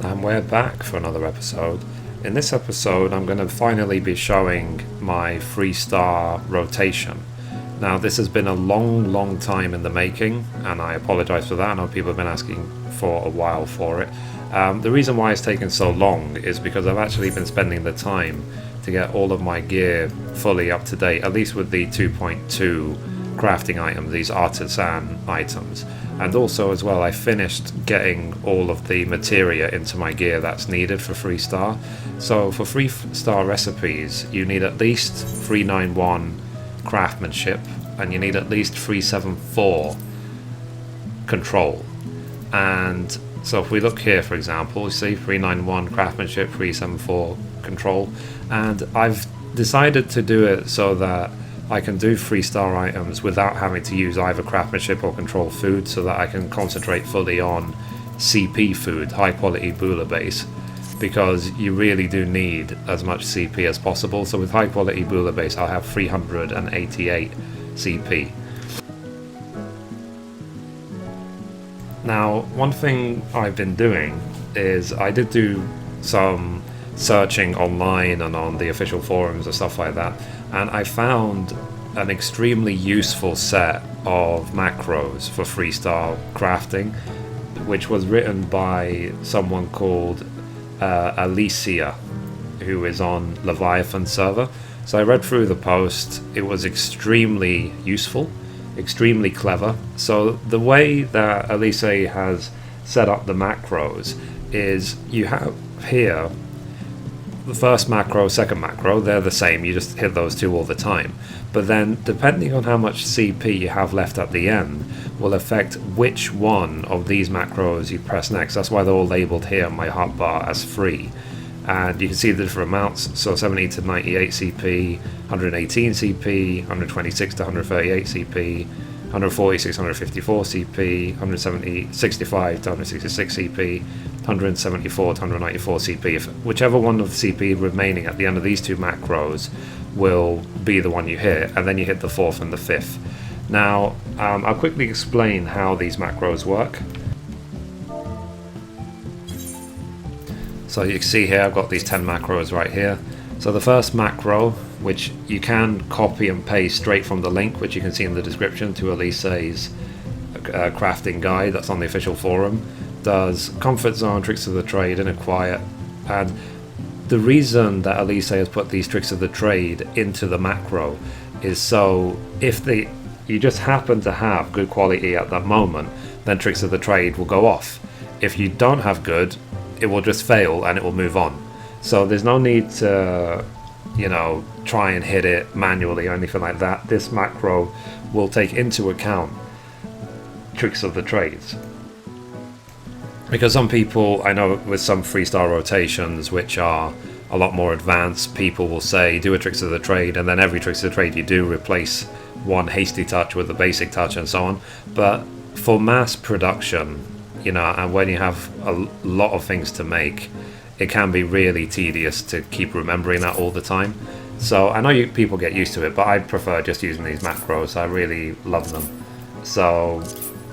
And we're back for another episode. In this episode, I'm going to finally be showing my 3-star rotation. Now, this has been a long time in the making, and I apologize for that. I know people have been asking for a while for it. The reason why it's taken so long is because I've actually been spending the time to get all of my gear fully up to date, at least with the 2.2 crafting items, these artisan items. And also as well, I finished getting all of the materia into my gear that's needed for 3-star. So for 3-star recipes, you need at least 391 craftsmanship, and you need at least 374 control. And so if we look here, for example, you see 391 craftsmanship, 374 control, and I've decided to do it so that I can do 3-star items without having to use either craftsmanship or control food, so that I can concentrate fully on CP food, high quality Bula base, because you really do need as much CP as possible. So with high quality Bula base, I'll have 388 CP. Now, one thing I've been doing is I did do some searching online and on the official forums and stuff like that, and I found an extremely useful set of macros for 3-star crafting, which was written by someone called Alicia, who is on Leviathan server. So I read through the post. It was extremely useful, extremely clever. So the way that Alicia has set up the macros is you have here the first macro, second macro, they're the same, you just hit those two all the time. But then, depending on how much CP you have left at the end, will affect which one of these macros you press next. That's why they're all labeled here on my hotbar as free. And you can see the different amounts, so 70 to 98 CP, 118 CP, 126 to 138 CP, 146 to 154 CP, 165 to 166 CP, 174 to 194 CP. If whichever one of the CP remaining at the end of these two macros will be the one you hit, and then you hit the fourth and the fifth. Now, I'll quickly explain how these macros work. So you can see here, I've got these 10 macros right here. So the first macro, which you can copy and paste straight from the link, which you can see in the description to Elise's crafting guide that's on the official forum, does comfort zone, tricks of the trade, inner quiet. And the reason that Elise has put these tricks of the trade into the macro is so if you just happen to have good quality at that moment, then tricks of the trade will go off. If you don't have good, it will just fail and it will move on. So there's no need to, try and hit it manually or anything like that. This macro will take into account tricks of the trades. Because some people, I know with some 3-star rotations, which are a lot more advanced, people will say, do a tricks of the trade, and then every tricks of the trade you do, replace one hasty touch with a basic touch and so on. But for mass production, and when you have a lot of things to make, it can be really tedious to keep remembering that all the time. So I know people get used to it, but I prefer just using these macros. I really love them. So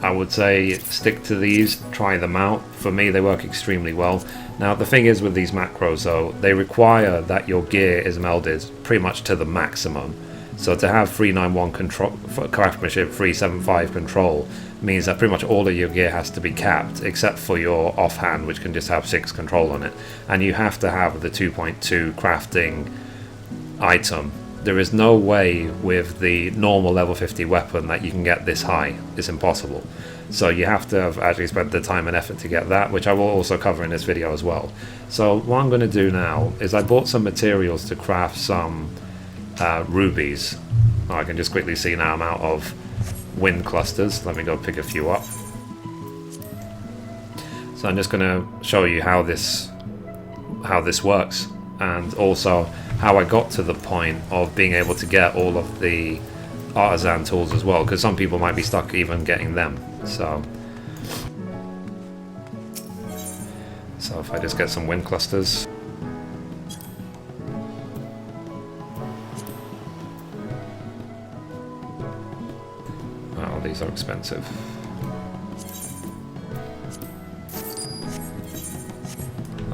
I would say stick to these, try them out. For me, they work extremely well. Now, the thing is with these macros, though, they require that your gear is melded pretty much to the maximum. So to have 391 control, craftsmanship, 375 control, means that pretty much all of your gear has to be capped, except for your offhand, which can just have 6 control on it. And you have to have the 2.2 crafting item. There is no way with the normal level 50 weapon that you can get this high. It's impossible. So you have to have actually spent the time and effort to get that, which I will also cover in this video as well. So what I'm going to do now is I bought some materials to craft some rubies. I can just quickly see now I'm out of wind clusters. Let me go pick a few up. So I'm just going to show you how this works, and also how I got to the point of being able to get all of the artisan tools as well, because some people might be stuck even getting them. So if I just get some wind clusters. Oh, these are expensive.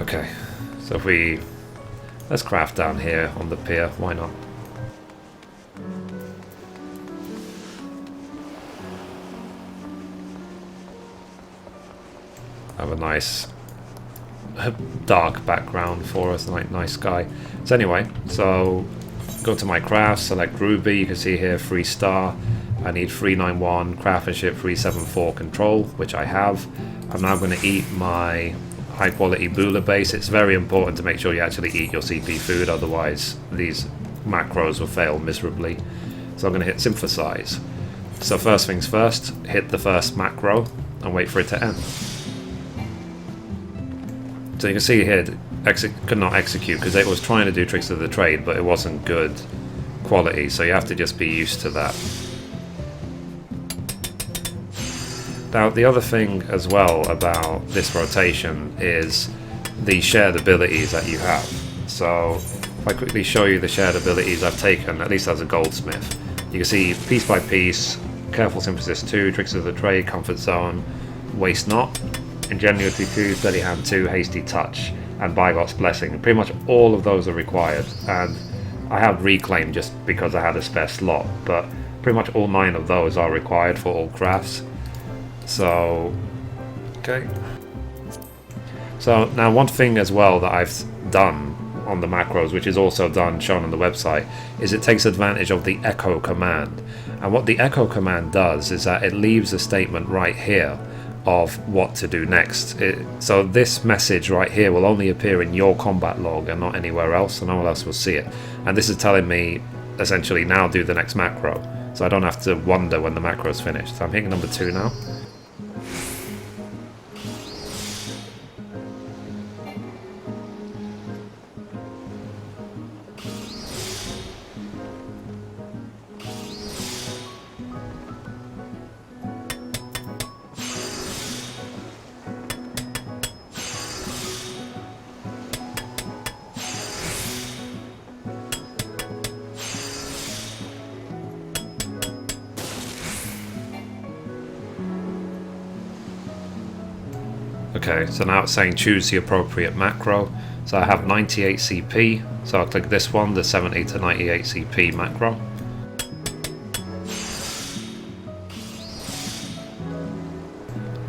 Okay, so if we let's craft down here on the pier, why not? Have a nice dark background for us, like nice sky. So anyway, so go to my crafts, select Ruby. You can see here 3-star. I need 391 craftsmanship, 374 control, which I have. I'm now going to eat my high quality Bula base. It's very important to make sure you actually eat your CP food, otherwise these macros will fail miserably. So I'm going to hit synthesize. So first things first, hit the first macro and wait for it to end. So you can see here, could not execute because it was trying to do tricks of the trade, but it wasn't good quality, so you have to just be used to that. Now the other thing as well about this rotation is the shared abilities that you have. So if I quickly show you the shared abilities I've taken, at least as a goldsmith, you can see piece by piece, Careful Synthesis 2, Tricks of the Trade, Comfort Zone, Waste Not, Ingenuity 2, Steady Hand 2, Hasty Touch, and Bygot's Blessing. Pretty much all of those are required, and I have Reclaim just because I had a spare slot, but pretty much all 9 of those are required for all crafts. So, okay. So now one thing as well that I've done on the macros, which is also shown on the website, is it takes advantage of the echo command. And what the echo command does is that it leaves a statement right here of what to do next. So this message right here will only appear in your combat log and not anywhere else, so no one else will see it. And this is telling me essentially now do the next macro, so I don't have to wonder when the macro is finished. So I'm hitting number 2 now. Okay, so now it's saying choose the appropriate macro. So I have 98 CP, so I'll click this one, the 70 to 98 CP macro.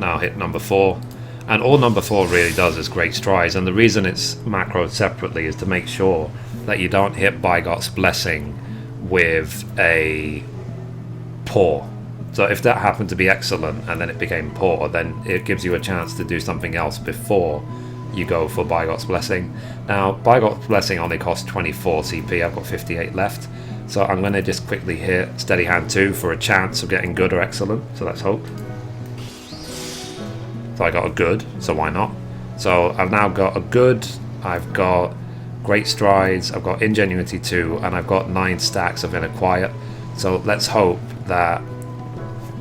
Now hit number 4, and all number 4 really does is Great Strides, and the reason it's macroed separately is to make sure that you don't hit Bygot's Blessing with a poor. So if that happened to be excellent and then it became poor, then it gives you a chance to do something else before you go for Bygot's Blessing. Now, Bygot's Blessing only costs 24 CP, I've got 58 left. So I'm going to just quickly hit Steady Hand 2 for a chance of getting good or excellent, so let's hope. So I got a good, so why not? So I've now got a good, I've got Great Strides, I've got Ingenuity 2, and I've got 9 stacks of Inner Quiet. So let's hope that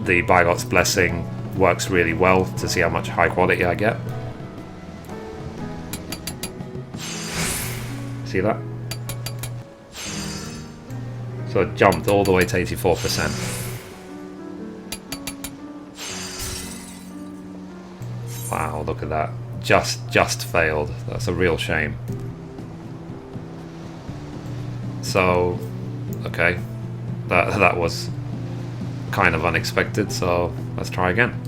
the Bygot's Blessing works really well to see how much high quality I get. See that? So it jumped all the way to 84%. Wow, look at that. Just failed. That's a real shame. So, okay. That was kind of unexpected, so let's try again.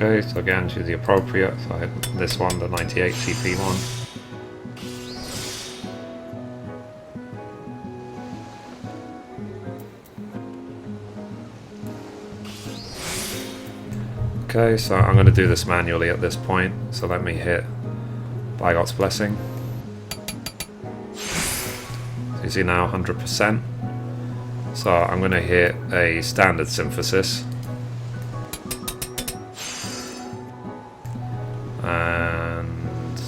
Okay, so again choose the appropriate, so I hit this one, the 98 CP one. Okay, so I'm going to do this manually at this point, so let me hit Bygot's Blessing. So you see now 100%. So I'm going to hit a standard synthesis. And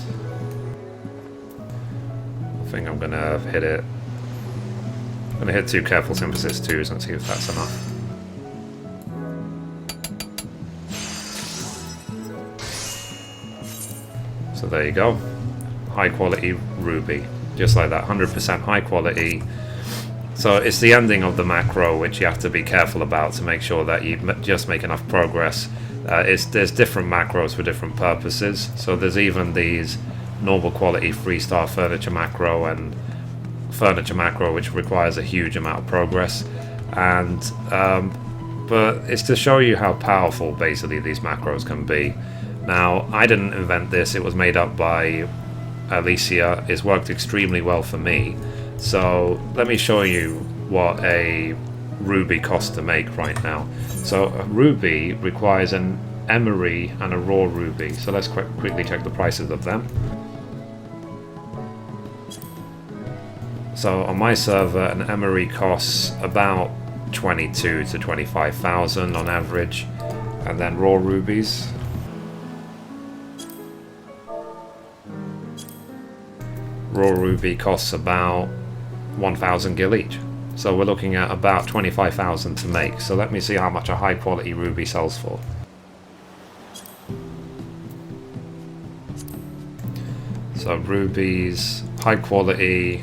I think I'm going to hit it. I'm going to hit 2 careful synthesis 2s and see if that's enough. So there you go, high quality ruby, just like that, 100% high quality. So it's the ending of the macro which you have to be careful about to make sure that you just make enough progress. There's different macros for different purposes, so there's even these normal quality 3-star furniture macro and furniture macro which requires a huge amount of progress, and but it's to show you how powerful basically these macros can be. Now, I didn't invent this, it was made up by Alicia. It's worked extremely well for me. So let me show you what a ruby costs to make right now. So a ruby requires an emery and a raw ruby. So let's quickly check the prices of them. So on my server, an emery costs about 22 to 25,000 on average. And then raw rubies, raw ruby costs about 1,000 gil each. So we're looking at about 25,000 to make. So let me see how much a high quality ruby sells for. So rubies, high quality.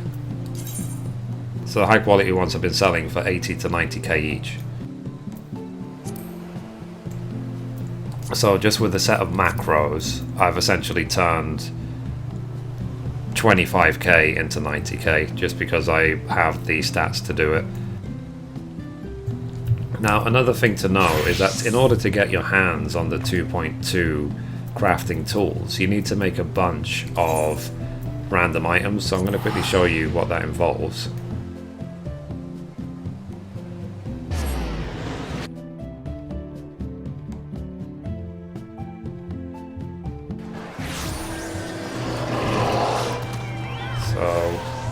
So the high quality ones have been selling for 80 to 90k each. So just with a set of macros, I've essentially turned 25k into 90k just because I have the stats to do it. Now another thing to know is that in order to get your hands on the 2.2 crafting tools, you need to make a bunch of random items, so I'm going to quickly show you what that involves.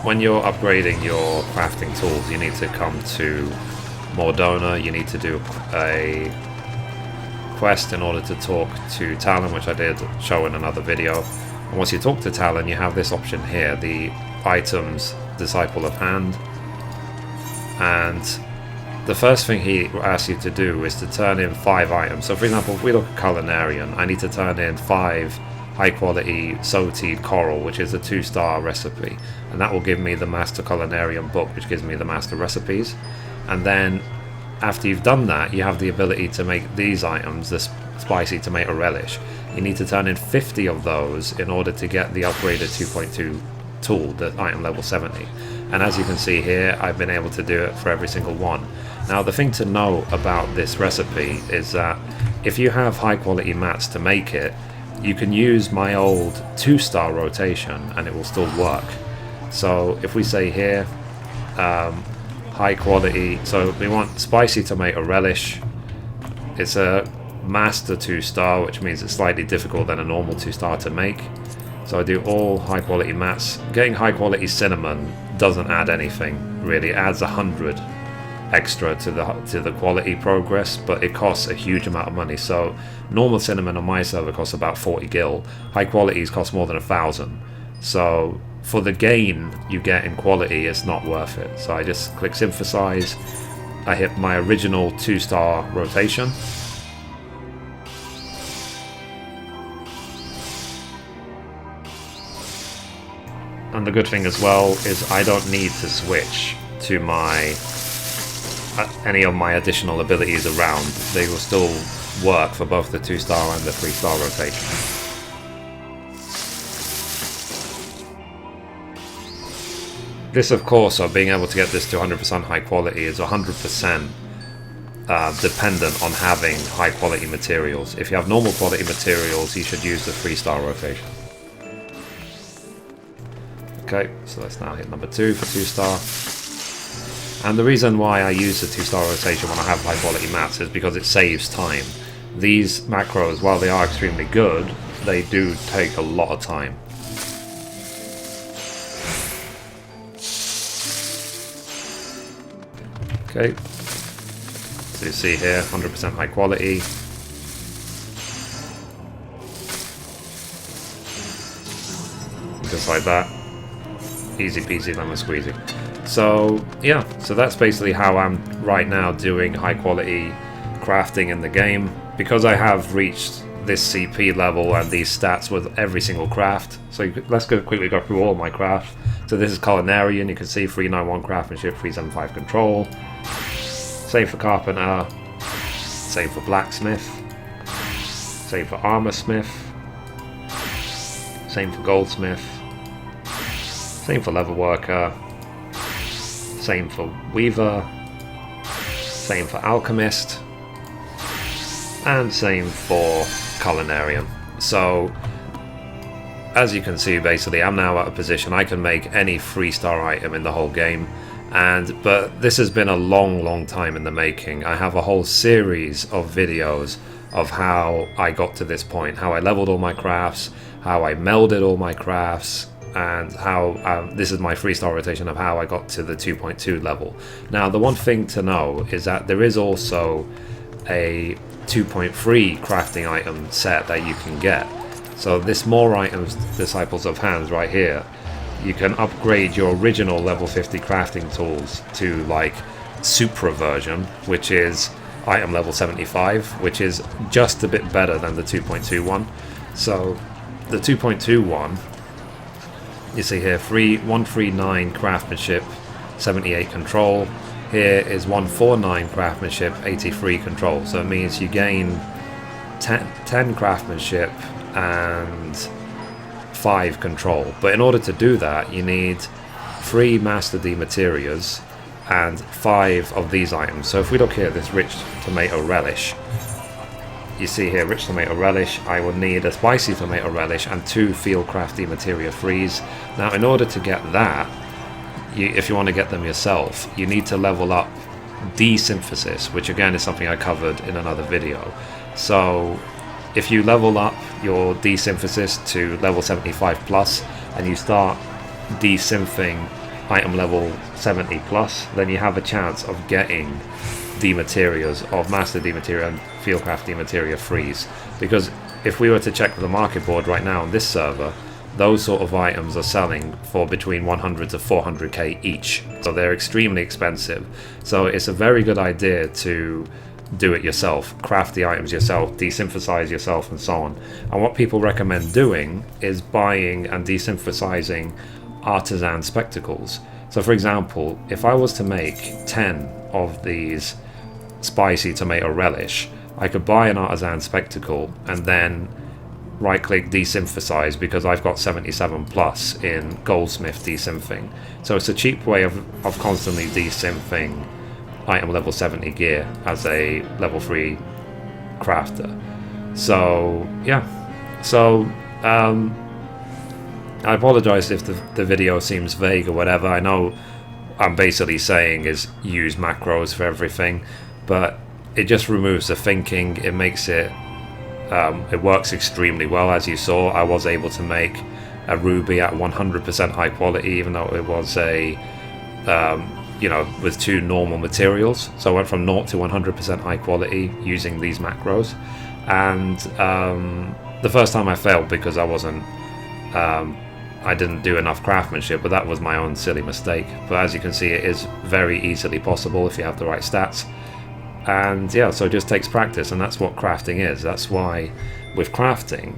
When you're upgrading your crafting tools, you need to come to Mordona, you need to do a quest in order to talk to Talon, which I did show in another video. And once you talk to Talon, you have this option here, the items Disciple of Hand. And the first thing he asks you to do is to turn in 5 items. So for example, if we look at Culinarian, I need to turn in 5 high quality Soteed coral, which is a 2-star recipe, and that will give me the Master Culinarian book, which gives me the master recipes. And then after you've done that, you have the ability to make these items, the spicy tomato relish. You need to turn in 50 of those in order to get the upgraded 2.2 tool, the item level 70. And as you can see here, I've been able to do it for every single one. Now the thing to know about this recipe is that if you have high quality mats to make it, you can use my old 2-star rotation and it will still work. So if we say here, high quality, so we want spicy tomato relish. It's a master 2-star, which means it's slightly difficult than a normal 2-star to make. So I do all high quality mats. Getting high quality cinnamon doesn't add anything really. It adds 100 extra to the quality progress, but it costs a huge amount of money. So normal cinnamon on my server costs about 40 gil. High qualities cost more than 1,000. So for the gain you get in quality, it's not worth it. So I just click synthesize. I hit my original 2-star rotation. And the good thing as well is I don't need to switch to my any of my additional abilities around. They will still work for both the 2-star and the 3-star rotation. This, of course, of being able to get this to 100% high quality is 100% dependent on having high quality materials. If you have normal quality materials, you should use the 3-star rotation. Okay, so let's now hit number 2 for 2-star. And the reason why I use the 2-star rotation when I have high quality maps is because it saves time. These macros, while they are extremely good, they do take a lot of time. Okay, so you see here, 100% high quality. Just like that. Easy peasy lemon squeezy. So yeah, so that's basically how I'm right now doing high quality crafting in the game. Because I have reached this CP level and these stats with every single craft. So let's quickly go through all my crafts. So this is Culinarian, you can see 391 craftsmanship, 375 control. Same for Carpenter, same for Blacksmith, same for Armor Smith, same for Goldsmith, same for Leatherworker, same for Weaver, same for Alchemist, and same for Culinarian. So as you can see, basically I'm now at a position I can make any 3-star item in the whole game. But this has been a long time in the making. I have a whole series of videos of how I got to this point, how I leveled all my crafts, how I melded all my crafts, and how this is my 3-star rotation of how I got to the 2.2 level. Now the one thing to know is that there is also a 2.3 crafting item set that you can get. So this more items, Disciples of Hands right here, you can upgrade your original level 50 crafting tools to like Supra version, which is item level 75, which is just a bit better than the 2.2 one. So the 2.2 one, you see here, 139 craftsmanship, 78 control. Here is 149 craftsmanship, 83 control. So it means you gain 10 craftsmanship and 5 control. But in order to do that, you need 3 Master D Materias and 5 of these items. So if we look here, this Rich Tomato Relish, you see here, Rich Tomato Relish, I will need a Spicy Tomato Relish and 2 Field Crafty Materia Freeze. Now in order to get that, if you want to get them yourself, you need to level up Desynthesis, which again is something I covered in another video. So if you level up your Desynthesis to level 75 plus and you start desynthing item level 70 plus, then you have a chance of getting D-Materias of Master D-Materia and Fieldcraft D-Materia Freeze. Because if we were to check the market board right now on this server, those sort of items are selling for between 100 to 400k each. So they're extremely expensive. So it's a very good idea to do it yourself, craft the items yourself, desynthesize yourself and so on. And what people recommend doing is buying and desynthesizing artisan spectacles. So for example, if I was to make 10 of these Spicy Tomato Relish, I could buy an artisan spectacle and then right click desynthesize, because I've got 77 plus in Goldsmith desynthing. So it's a cheap way of constantly desynthing item level 70 gear as a level 3 crafter. So yeah, so I apologize if the video seems vague or whatever. I know I'm basically saying is use macros for everything, but it just removes the thinking. It makes it it works extremely well. As you saw, I was able to make a ruby at 100% high quality, even though it was a you know, with 2 normal materials. So I went from 0 to 100% high quality using these macros. And the first time I failed because I wasn't I didn't do enough craftsmanship, but that was my own silly mistake. But as you can see, it is very easily possible if you have the right stats. And yeah, so it just takes practice, and that's what crafting is. That's why with crafting,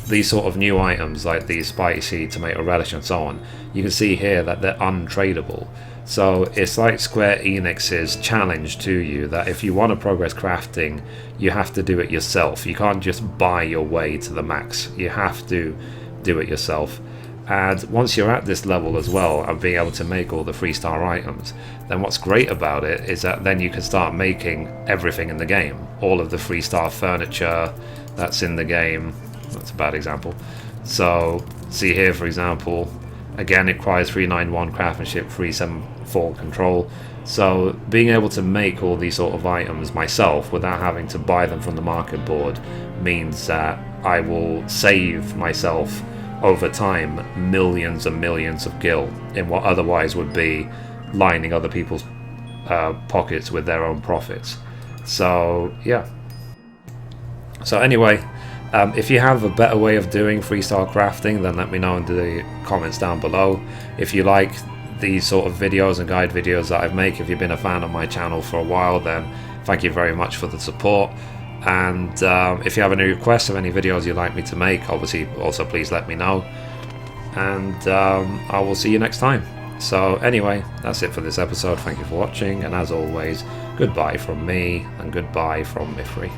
these sort of new items like these Spicy Tomato Relish and so on, you can see here that they're untradeable. So it's like Square Enix's challenge to you that if you want to progress crafting, you have to do it yourself. You can't just buy your way to the max. You have to do it yourself. And once you're at this level as well and being able to make all the 3-star items, then what's great about it is that then you can start making everything in the game. All of the 3-star furniture that's in the game. That's a bad example. So see here, for example, again it requires 391 craftsmanship, 374 control. So being able to make all these sort of items myself without having to buy them from the market board means that I will save myself over time millions and millions of gil in what otherwise would be lining other people's pockets with their own profits. So yeah. So anyway, if you have a better way of doing 3-star crafting, then let me know in the comments down below. If you like these sort of videos and guide videos that I make, if you've been a fan of my channel for a while, then thank you very much for the support. And if you have any requests of any videos you'd like me to make, obviously also please let me know. And I will see you next time. So anyway, that's it for this episode. Thank you for watching, and as always, goodbye from me and goodbye from Mithrie.